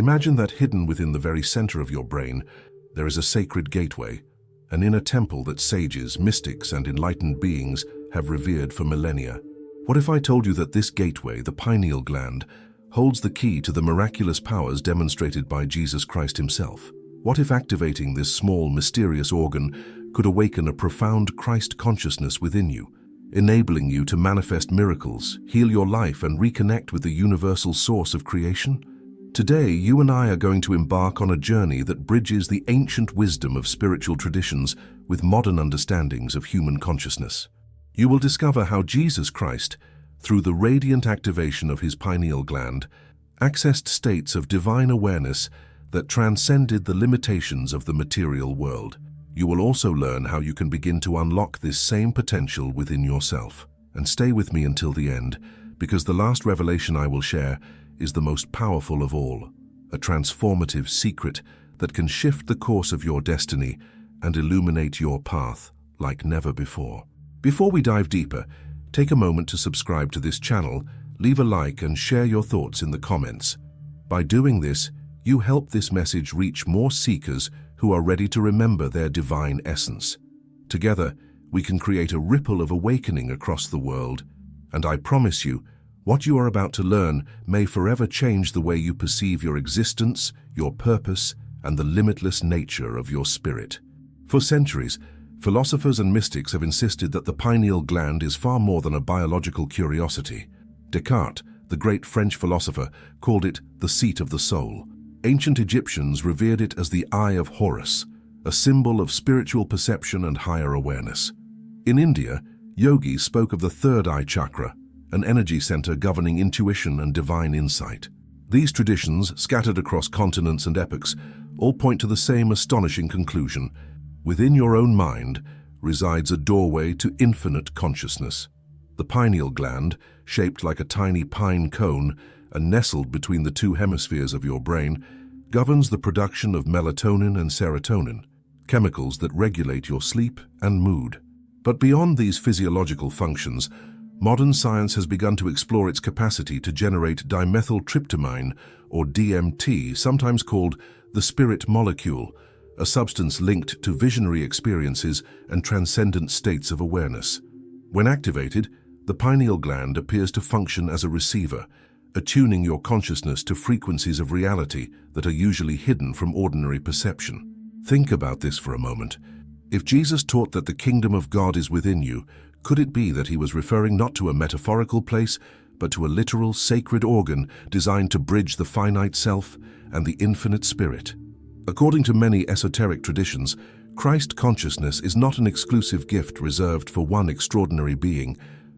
Imagine that hidden within the very center of your brain, there is a sacred gateway, an inner temple that sages, mystics, and enlightened beings have revered for millennia. What if I told you that this gateway, the pineal gland, holds the key to the miraculous powers demonstrated by Jesus Christ himself? What if activating this small, mysterious organ could awaken a profound Christ consciousness within you, enabling you to manifest miracles, heal your life, and reconnect with the universal source of creation? Today, you and I are going to embark on a journey that bridges the ancient wisdom of spiritual traditions with modern understandings of human consciousness. You will discover how Jesus Christ, through the radiant activation of his pineal gland, accessed states of divine awareness that transcended the limitations of the material world. You will also learn how you can begin to unlock this same potential within yourself. And stay with me until the end, because the last revelation I will share is the most powerful of all, a transformative secret that can shift the course of your destiny and illuminate your path like never before. Before we dive deeper, take a moment to subscribe to this channel, leave a like, and share your thoughts in the comments. By doing this, you help this message reach more seekers who are ready to remember their divine essence. Together, we can create a ripple of awakening across the world, and I promise you, what you are about to learn may forever change the way you perceive your existence, your purpose, and the limitless nature of your spirit. For centuries, philosophers and mystics have insisted that the pineal gland is far more than a biological curiosity. Descartes, the great French philosopher, called it the seat of the soul. Ancient Egyptians revered it as the Eye of Horus, a symbol of spiritual perception and higher awareness. In India, yogis spoke of the third eye chakra, an energy center governing intuition and divine insight. These traditions, scattered across continents and epochs, all point to the same astonishing conclusion. Within your own mind resides a doorway to infinite consciousness. The pineal gland, shaped like a tiny pine cone and nestled between the two hemispheres of your brain, governs the production of melatonin and serotonin, chemicals that regulate your sleep and mood. But beyond these physiological functions, modern science has begun to explore its capacity to generate dimethyltryptamine, or DMT, sometimes called the spirit molecule, a substance linked to visionary experiences and transcendent states of awareness. When activated, the pineal gland appears to function as a receiver, attuning your consciousness to frequencies of reality that are usually hidden from ordinary perception. Think about this for a moment. If Jesus taught that the kingdom of God is within you, could it be that he was referring not to a metaphorical place, but to a literal sacred organ designed to bridge the finite self and the infinite spirit? According to many esoteric traditions, Christ consciousness is not an exclusive gift reserved for one extraordinary being,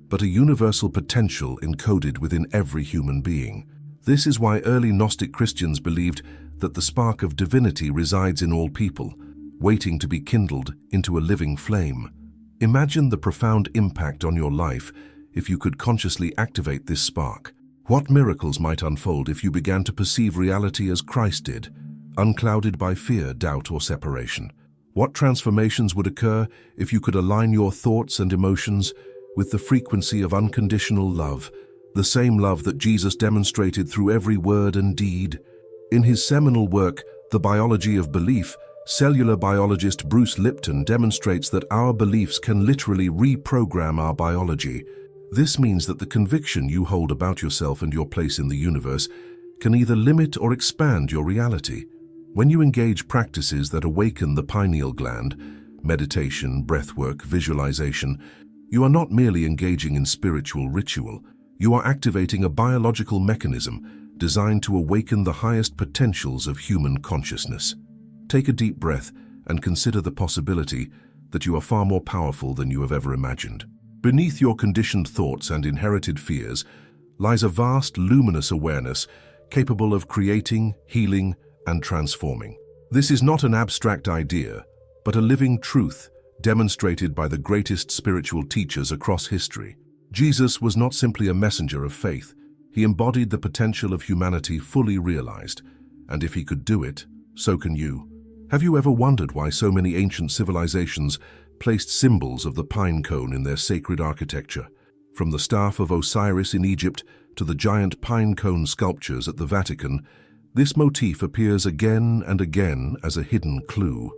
but a universal potential encoded within every human being. This is why early Gnostic Christians believed that the spark of divinity resides in all people, waiting to be kindled into a living flame. Imagine the profound impact on your life if you could consciously activate this spark. What miracles might unfold if you began to perceive reality as Christ did, unclouded by fear, doubt, or separation? What transformations would occur if you could align your thoughts and emotions with the frequency of unconditional love, the same love that Jesus demonstrated through every word and deed? In his seminal work, The Biology of Belief, cellular biologist Bruce Lipton demonstrates that our beliefs can literally reprogram our biology. This means that the conviction you hold about yourself and your place in the universe can either limit or expand your reality. When you engage practices that awaken the pineal gland, meditation, breathwork, visualization, you are not merely engaging in spiritual ritual. You are activating a biological mechanism designed to awaken the highest potentials of human consciousness. Take a deep breath and consider the possibility that you are far more powerful than you have ever imagined. Beneath your conditioned thoughts and inherited fears lies a vast, luminous awareness capable of creating, healing, and transforming. This is not an abstract idea, but a living truth demonstrated by the greatest spiritual teachers across history. Jesus was not simply a messenger of faith. He embodied the potential of humanity fully realized, and if he could do it, so can you. Have you ever wondered why so many ancient civilizations placed symbols of the pine cone in their sacred architecture? From the staff of Osiris in Egypt to the giant pine cone sculptures at the Vatican, This motif appears again and again as a hidden clue.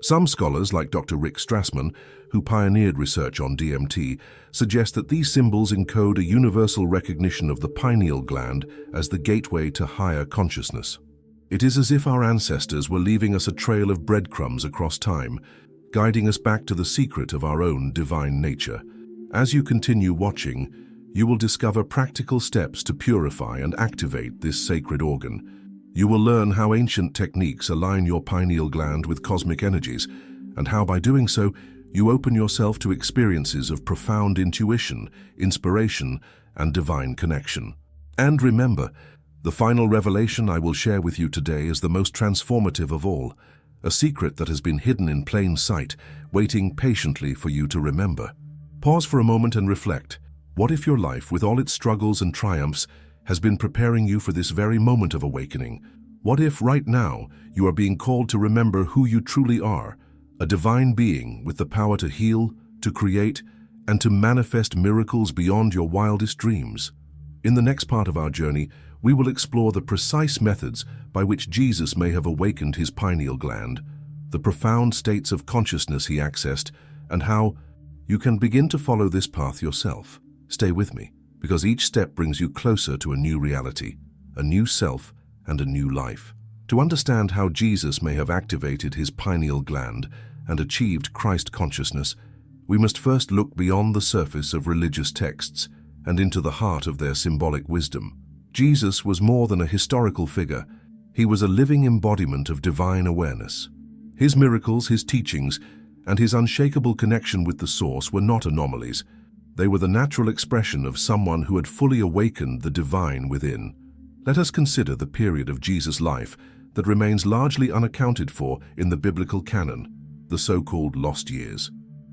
Some scholars, like Dr. Rick Strassman, who pioneered research on DMT, suggest that these symbols encode a universal recognition of the pineal gland as the gateway to higher consciousness. It is as if our ancestors were leaving us a trail of breadcrumbs across time, guiding us back to the secret of our own divine nature. As you continue watching, you will discover practical steps to purify and activate this sacred organ. You will learn how ancient techniques align your pineal gland with cosmic energies, and how by doing so, you open yourself to experiences of profound intuition, inspiration, and divine connection. And remember, the final revelation I will share with you today is the most transformative of all, a secret that has been hidden in plain sight, waiting patiently for you to remember. Pause for a moment and reflect. What if your life, with all its struggles and triumphs, has been preparing you for this very moment of awakening? What if right now you are being called to remember who you truly are, a divine being with the power to heal, to create, and to manifest miracles beyond your wildest dreams? In the next part of our journey, we will explore the precise methods by which Jesus may have awakened his pineal gland, the profound states of consciousness he accessed, and how you can begin to follow this path yourself. Stay with me, because each step brings you closer to a new reality, a new self, and a new life. To understand how Jesus may have activated his pineal gland and achieved Christ consciousness, we must first look beyond the surface of religious texts and into the heart of their symbolic wisdom. Jesus was more than a historical figure. He was a living embodiment of divine awareness. His miracles, his teachings, and his unshakable connection with the Source were not anomalies. They were the natural expression of someone who had fully awakened the divine within. Let us consider the period of Jesus' life that remains largely unaccounted for in the biblical canon, the so-called lost years.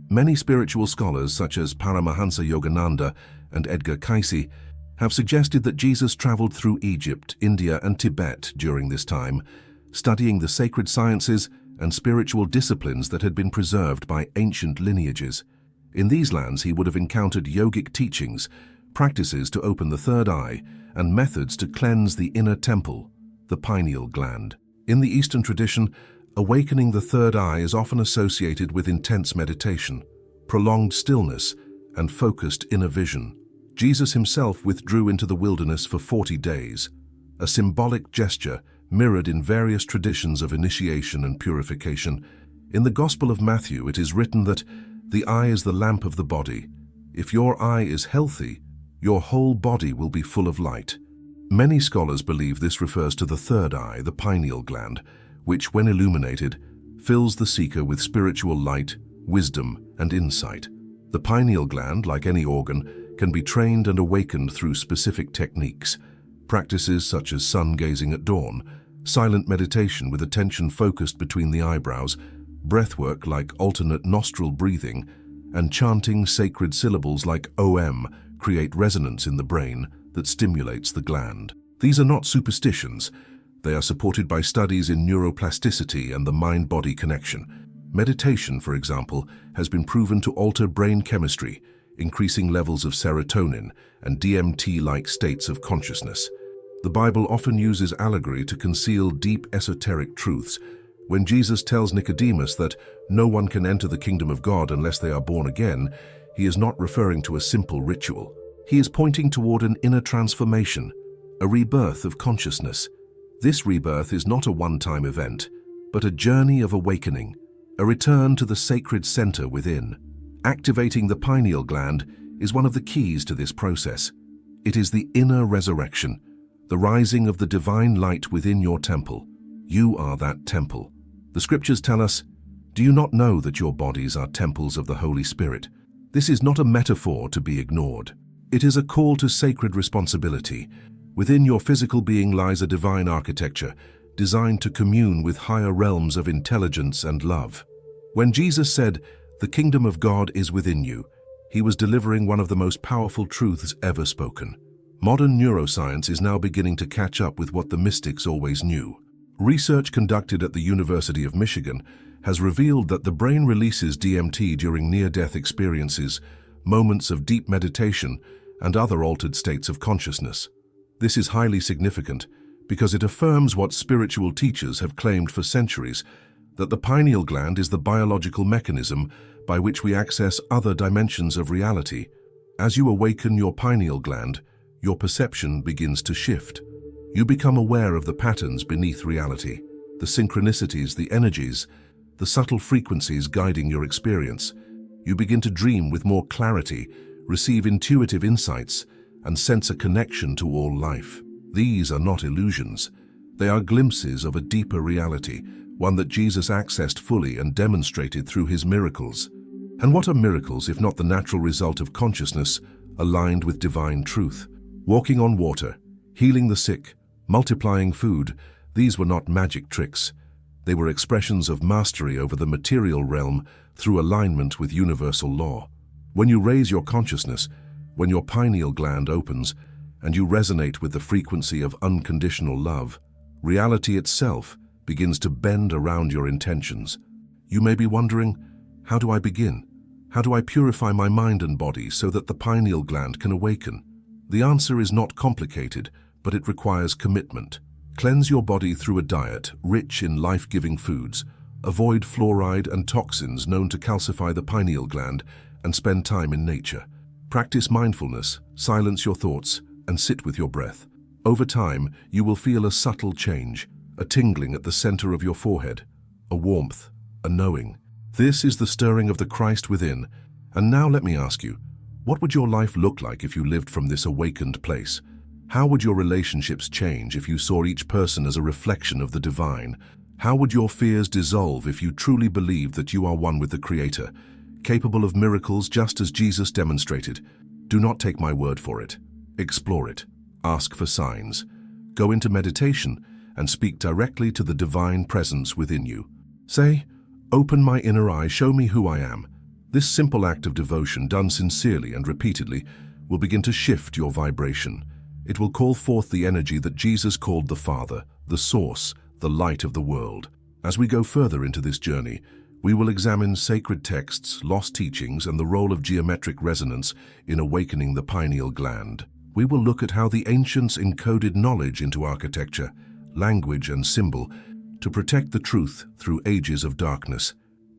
Many spiritual scholars, such as Paramahansa Yogananda and Edgar Cayce, have suggested that Jesus traveled through Egypt, India, and Tibet during this time, studying the sacred sciences and spiritual disciplines that had been preserved by ancient lineages. In these lands, he would have encountered yogic teachings, practices to open the third eye, and methods to cleanse the inner temple, the pineal gland. In the Eastern tradition, awakening the third eye is often associated with intense meditation, prolonged stillness, and focused inner vision. Jesus himself withdrew into the wilderness for 40 days, a symbolic gesture mirrored in various traditions of initiation and purification. In the Gospel of Matthew, it is written that the eye is the lamp of the body. If your eye is healthy, your whole body will be full of light. Many scholars believe this refers to the third eye, the pineal gland, which, when illuminated, fills the seeker with spiritual light, wisdom, and insight. The pineal gland, like any organ, can be trained and awakened through specific techniques. Practices such as sun gazing at dawn, silent meditation with attention focused between the eyebrows, breathwork like alternate nostril breathing, and chanting sacred syllables like OM create resonance in the brain that stimulates the gland. These are not superstitions. They are supported by studies in neuroplasticity and the mind-body connection. Meditation, for example, has been proven to alter brain chemistry, increasing levels of serotonin and DMT-like states of consciousness. The Bible often uses allegory to conceal deep esoteric truths. When Jesus tells Nicodemus that no one can enter the kingdom of God unless they are born again, he is not referring to a simple ritual. He is pointing toward an inner transformation, a rebirth of consciousness. This rebirth is not a one-time event, but a journey of awakening, a return to the sacred center within. Activating the pineal gland is one of the keys to this process. It is the inner resurrection, the rising of the divine light within your temple. You are that temple. The scriptures tell us, "Do you not know that your bodies are temples of the Holy Spirit?" This is not a metaphor to be ignored. It is a call to sacred responsibility. Within your physical being lies a divine architecture, designed to commune with higher realms of intelligence and love. When Jesus said, "The kingdom of God is within you," he was delivering one of the most powerful truths ever spoken. Modern neuroscience is now beginning to catch up with what the mystics always knew. Research conducted at the University of Michigan has revealed that the brain releases DMT during near-death experiences, moments of deep meditation, and other altered states of consciousness. This is highly significant because it affirms what spiritual teachers have claimed for centuries, that the pineal gland is the biological mechanism by which we access other dimensions of reality. As you awaken your pineal gland, your perception begins to shift. You become aware of the patterns beneath reality, the synchronicities, the energies, the subtle frequencies guiding your experience. You begin to dream with more clarity, receive intuitive insights, and sense a connection to all life. These are not illusions. They are glimpses of a deeper reality, one that Jesus accessed fully and demonstrated through his miracles. And what are miracles if not the natural result of consciousness aligned with divine truth? Walking on water, healing the sick, multiplying food, these were not magic tricks. They were expressions of mastery over the material realm through alignment with universal law. When you raise your consciousness, when your pineal gland opens, and you resonate with the frequency of unconditional love, reality itself begins to bend around your intentions. You may be wondering, how do I begin? How do I purify my mind and body so that the pineal gland can awaken? The answer is not complicated, but it requires commitment. Cleanse your body through a diet rich in life-giving foods. Avoid fluoride and toxins known to calcify the pineal gland, and spend time in nature. Practice mindfulness, silence your thoughts, and sit with your breath. Over time, you will feel a subtle change, a tingling at the center of your forehead, a warmth, a knowing. This is the stirring of the Christ within. And now let me ask you, what would your life look like if you lived from this awakened place? How would your relationships change if you saw each person as a reflection of the divine? How would your fears dissolve if you truly believed that you are one with the Creator, capable of miracles just as Jesus demonstrated? Do not take my word for it. Explore it. Ask for signs. Go into meditation and speak directly to the divine presence within you. Say, "Open my inner eye, show me who I am." This simple act of devotion, done sincerely and repeatedly, will begin to shift your vibration. It will call forth the energy that Jesus called the Father, the Source, the light of the world. As we go further into this journey, we will examine sacred texts, lost teachings, and the role of geometric resonance in awakening the pineal gland. We will look at how the ancients encoded knowledge into architecture, language, and symbol to protect the truth through ages of darkness.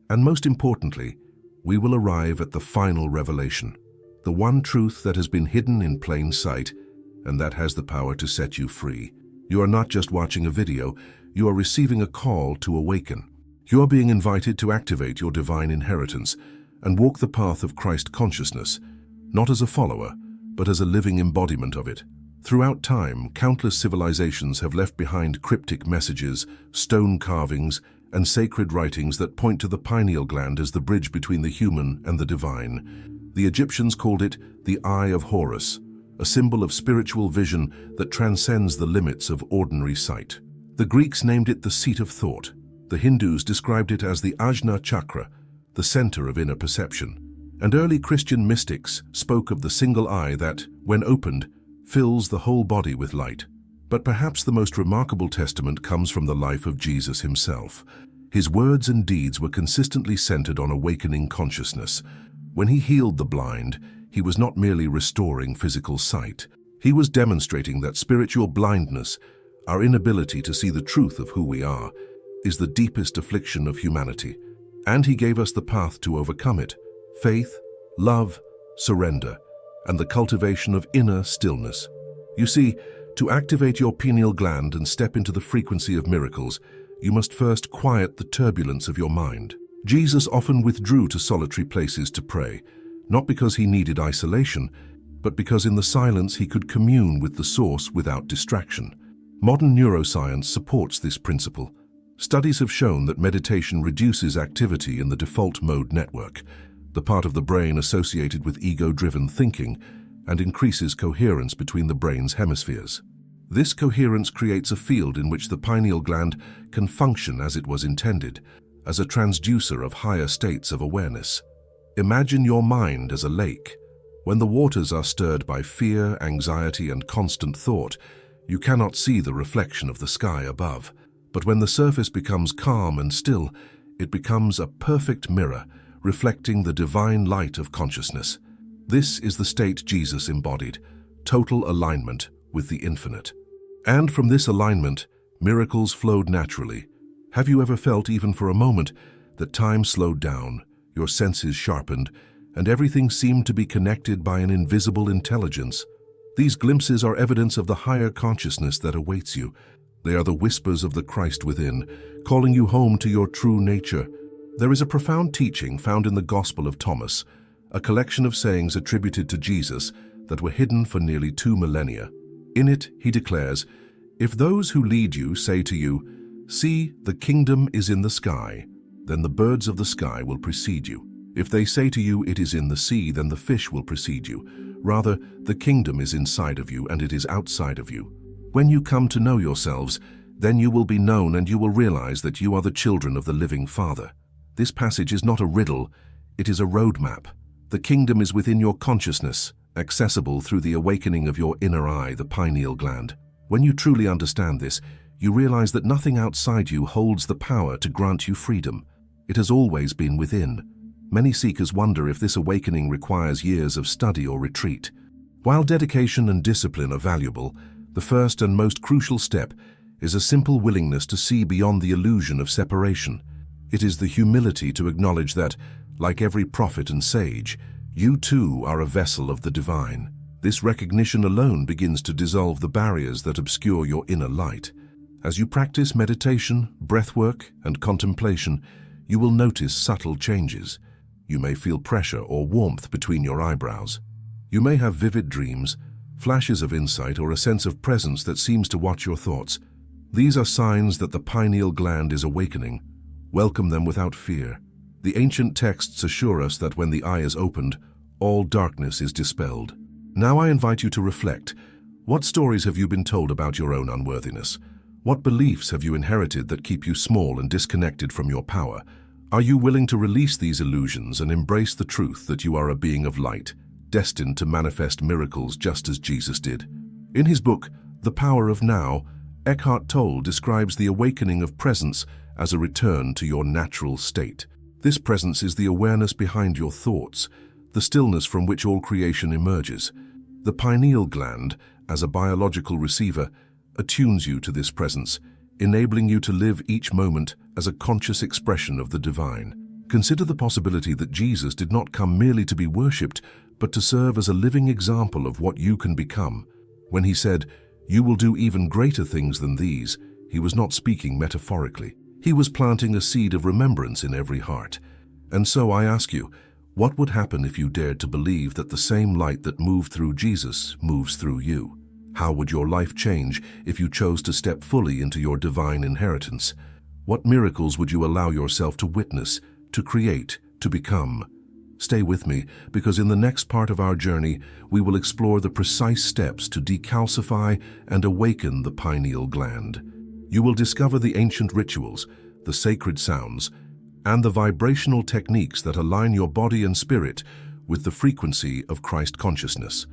And most importantly, we will arrive at the final revelation, the one truth that has been hidden in plain sight and that has the power to set you free. You are not just watching a video, you are receiving a call to awaken. You are being invited to activate your divine inheritance and walk the path of Christ consciousness, not as a follower, but as a living embodiment of it. Throughout time, countless civilizations have left behind cryptic messages, stone carvings, and sacred writings that point to the pineal gland as the bridge between the human and the divine. The Egyptians called it the Eye of Horus, a symbol of spiritual vision that transcends the limits of ordinary sight. The Greeks named it the seat of thought. The Hindus described it as the Ajna chakra, the center of inner perception. And early Christian mystics spoke of the single eye that, when opened, fills the whole body with light. But perhaps the most remarkable testament comes from the life of Jesus himself. His words and deeds were consistently centered on awakening consciousness. When he healed the blind, he was not merely restoring physical sight. He was demonstrating that spiritual blindness, our inability to see the truth of who we are, is the deepest affliction of humanity. And he gave us the path to overcome it: faith, love, surrender, and the cultivation of inner stillness. You see, to activate your pineal gland and step into the frequency of miracles, you must first quiet the turbulence of your mind. Jesus often withdrew to solitary places to pray, not because he needed isolation, but because in the silence he could commune with the source without distraction. Modern neuroscience supports this principle. Studies have shown that meditation reduces activity in the default mode network, the part of the brain associated with ego-driven thinking, and increases coherence between the brain's hemispheres. This coherence creates a field in which the pineal gland can function as it was intended, as a transducer of higher states of awareness. Imagine your mind as a lake. When the waters are stirred by fear, anxiety, and constant thought, you cannot see the reflection of the sky above. But when the surface becomes calm and still, it becomes a perfect mirror, reflecting the divine light of consciousness. This is the state Jesus embodied, total alignment with the infinite. And from this alignment, miracles flowed naturally. Have you ever felt, even for a moment, that time slowed down, your senses sharpened, and everything seemed to be connected by an invisible intelligence? These glimpses are evidence of the higher consciousness that awaits you. They are the whispers of the Christ within, calling you home to your true nature. There is a profound teaching found in the Gospel of Thomas, a collection of sayings attributed to Jesus that were hidden for nearly 2 millennia. In it, he declares, "If those who lead you say to you, 'See, the kingdom is in the sky,' then the birds of the sky will precede you. If they say to you, 'It is in the sea,' then the fish will precede you. Rather, the kingdom is inside of you and it is outside of you. When you come to know yourselves, then you will be known and you will realize that you are the children of the living Father." This passage is not a riddle, it is a roadmap. The kingdom is within your consciousness, accessible through the awakening of your inner eye, the pineal gland. When you truly understand this, you realize that nothing outside you holds the power to grant you freedom. It has always been within. Many seekers wonder if this awakening requires years of study or retreat. While dedication and discipline are valuable, the first and most crucial step is a simple willingness to see beyond the illusion of separation. It is the humility to acknowledge that, like every prophet and sage, you too are a vessel of the divine. This recognition alone begins to dissolve the barriers that obscure your inner light. As you practice meditation, breathwork, and contemplation, you will notice subtle changes. You may feel pressure or warmth between your eyebrows. You may have vivid dreams, flashes of insight, or a sense of presence that seems to watch your thoughts. These are signs that the pineal gland is awakening. Welcome them without fear. The ancient texts assure us that when the eye is opened, all darkness is dispelled. Now I invite you to reflect. What stories have you been told about your own unworthiness? What beliefs have you inherited that keep you small and disconnected from your power? Are you willing to release these illusions and embrace the truth that you are a being of light, destined to manifest miracles just as Jesus did? In his book, The Power of Now, Eckhart Tolle describes the awakening of presence as a return to your natural state. This presence is the awareness behind your thoughts, the stillness from which all creation emerges. The pineal gland, as a biological receiver, attunes you to this presence, enabling you to live each moment as a conscious expression of the divine. Consider the possibility that Jesus did not come merely to be worshipped, but to serve as a living example of what you can become. When he said, "You will do even greater things than these," he was not speaking metaphorically. He was planting a seed of remembrance in every heart. And so I ask you, what would happen if you dared to believe that the same light that moved through Jesus moves through you? How would your life change if you chose to step fully into your divine inheritance? What miracles would you allow yourself to witness, to create, to become? Stay with me, because in the next part of our journey, we will explore the precise steps to decalcify and awaken the pineal gland. You will discover the ancient rituals, the sacred sounds, and the vibrational techniques that align your body and spirit with the frequency of Christ consciousness.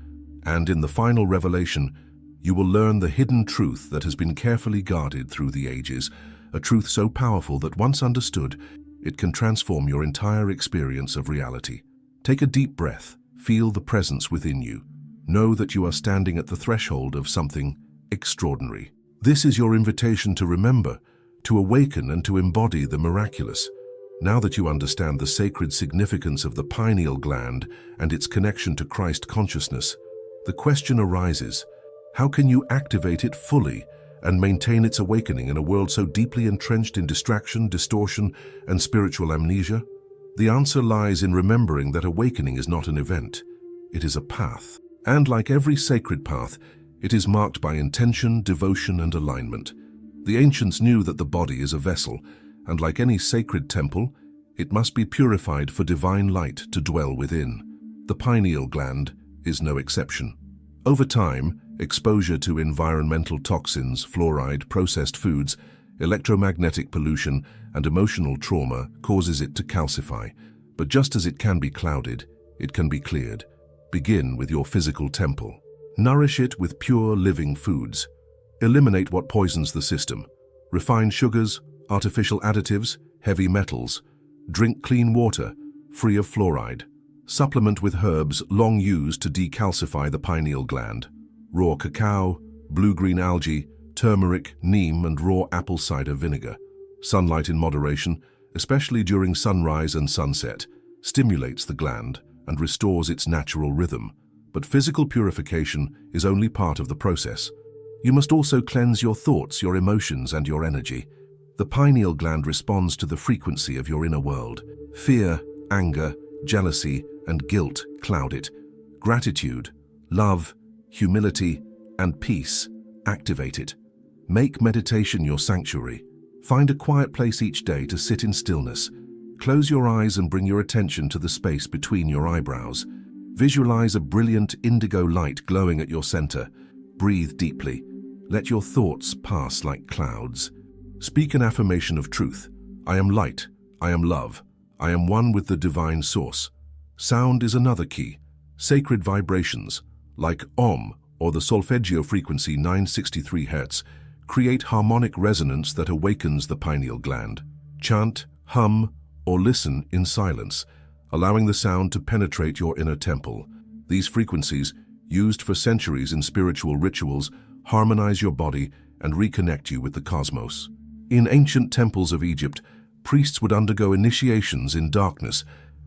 And in the final revelation, you will learn the hidden truth that has been carefully guarded through the ages, a truth so powerful that once understood, it can transform your entire experience of reality. Take a deep breath, feel the presence within you. Know that you are standing at the threshold of something extraordinary. This is your invitation to remember, to awaken and to embody the miraculous. Now that you understand the sacred significance of the pineal gland and its connection to Christ consciousness, the question arises, how can you activate it fully and maintain its awakening in a world so deeply entrenched in distraction, distortion, and spiritual amnesia? The answer lies in remembering that awakening is not an event, it is a path. And like every sacred path, it is marked by intention, devotion, and alignment. The ancients knew that the body is a vessel, and like any sacred temple, it must be purified for divine light to dwell within. The pineal gland is no exception. Over time, exposure to environmental toxins, fluoride, processed foods, electromagnetic pollution, and emotional trauma causes it to calcify. But just as it can be clouded, it can be cleared. Begin with your physical temple. Nourish it with pure living foods. Eliminate what poisons the system. Refined sugars, artificial additives, heavy metals. Drink clean water, free of fluoride. Supplement with herbs long used to decalcify the pineal gland. Raw cacao, blue-green algae, turmeric, neem, and raw apple cider vinegar. Sunlight in moderation, especially during sunrise and sunset, stimulates the gland and restores its natural rhythm. But physical purification is only part of the process. You must also cleanse your thoughts, your emotions, and your energy. The pineal gland responds to the frequency of your inner world. Fear, anger, jealousy, and guilt cloud it. Gratitude, love, humility, and peace activate it. Make meditation your sanctuary. Find a quiet place each day to sit in stillness. Close your eyes and bring your attention to the space between your eyebrows. Visualize a brilliant indigo light glowing at your center. Breathe deeply. Let your thoughts pass like clouds. Speak an affirmation of truth. I am light. I am love. I am one with the divine source. Sound is another key. Sacred vibrations, like Om or the solfeggio frequency 963 Hz, create harmonic resonance that awakens the pineal gland. Chant, hum, or listen in silence, allowing the sound to penetrate your inner temple. These frequencies, used for centuries in spiritual rituals, harmonize your body and reconnect you with the cosmos. In ancient temples of Egypt, priests would undergo initiations in darkness,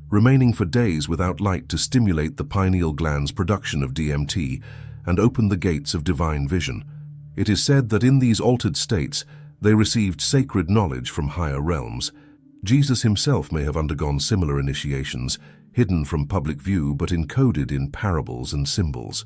remaining for days without light to stimulate the pineal gland's production of DMT and open the gates of divine vision. It is said that in these altered states, they received sacred knowledge from higher realms. Jesus himself may have undergone similar initiations, hidden from public view but encoded in parables and symbols.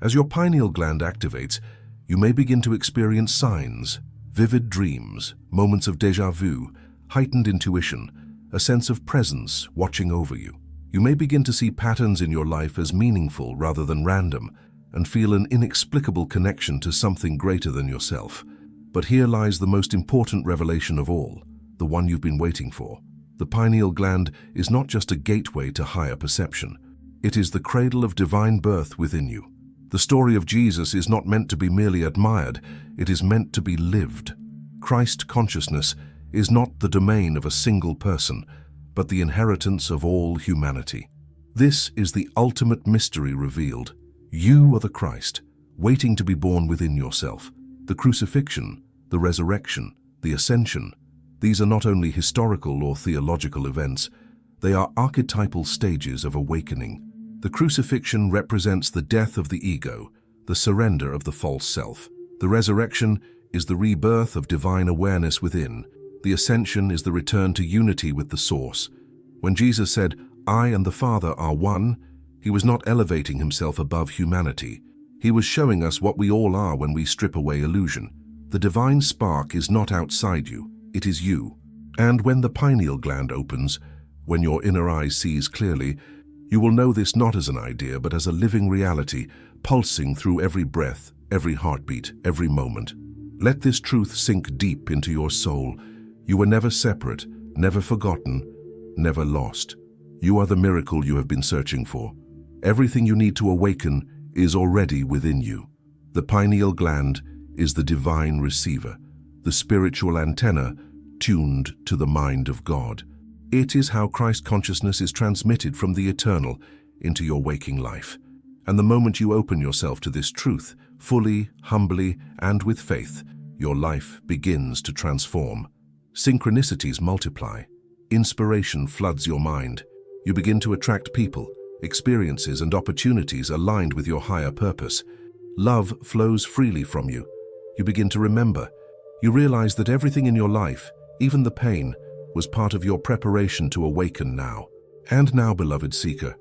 As your pineal gland activates, you may begin to experience signs, vivid dreams, moments of déjà vu, heightened intuition, a sense of presence watching over you. You may begin to see patterns in your life as meaningful rather than random, and feel an inexplicable connection to something greater than yourself. But here lies the most important revelation of all, the one you've been waiting for. The pineal gland is not just a gateway to higher perception. It is the cradle of divine birth within you. The story of Jesus is not meant to be merely admired, it is meant to be lived. Christ consciousness is not the domain of a single person, but the inheritance of all humanity. This is the ultimate mystery revealed. You are the Christ, waiting to be born within yourself. The crucifixion, the resurrection, the ascension, these are not only historical or theological events, they are archetypal stages of awakening. The crucifixion represents the death of the ego, the surrender of the false self. The resurrection is the rebirth of divine awareness within. The ascension is the return to unity with the source. When Jesus said, "I and the Father are one," he was not elevating himself above humanity. He was showing us what we all are when we strip away illusion. The divine spark is not outside you, it is you. And when the pineal gland opens, when your inner eye sees clearly, you will know this not as an idea, but as a living reality, pulsing through every breath, every heartbeat, every moment. Let this truth sink deep into your soul. You were never separate, never forgotten, never lost. You are the miracle you have been searching for. Everything you need to awaken is already within you. The pineal gland is the divine receiver, the spiritual antenna tuned to the mind of God. It is how Christ consciousness is transmitted from the eternal into your waking life. And the moment you open yourself to this truth, fully, humbly, and with faith, your life begins to transform. Synchronicities multiply. Inspiration floods your mind. You begin to attract people, experiences, and opportunities aligned with your higher purpose. Love flows freely from you. You begin to remember. You realize that everything in your life, even the pain, was part of your preparation to awaken now. And now, beloved seeker,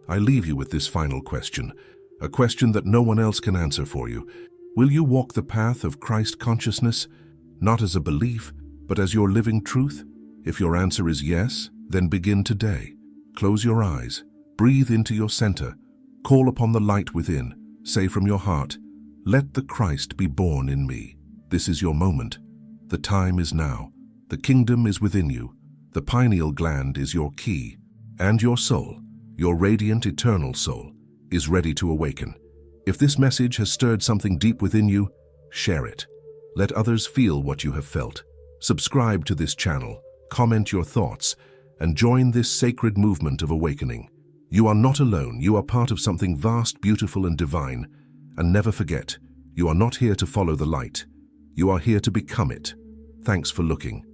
I leave you with this final question, a question that no one else can answer for you. Will you walk the path of Christ consciousness, not as a belief, but as your living truth? If your answer is yes, then begin today. Close your eyes, breathe into your center, call upon the light within, say from your heart, "Let the Christ be born in me." This is your moment. The time is now. The kingdom is within you. The pineal gland is your key. And your soul, your radiant eternal soul, is ready to awaken. If this message has stirred something deep within you, share it. Let others feel what you have felt. Subscribe to this channel, comment your thoughts, and join this sacred movement of awakening. You are not alone. You are part of something vast, beautiful, and divine. And never forget, you are not here to follow the light. You are here to become it. Thanks for looking.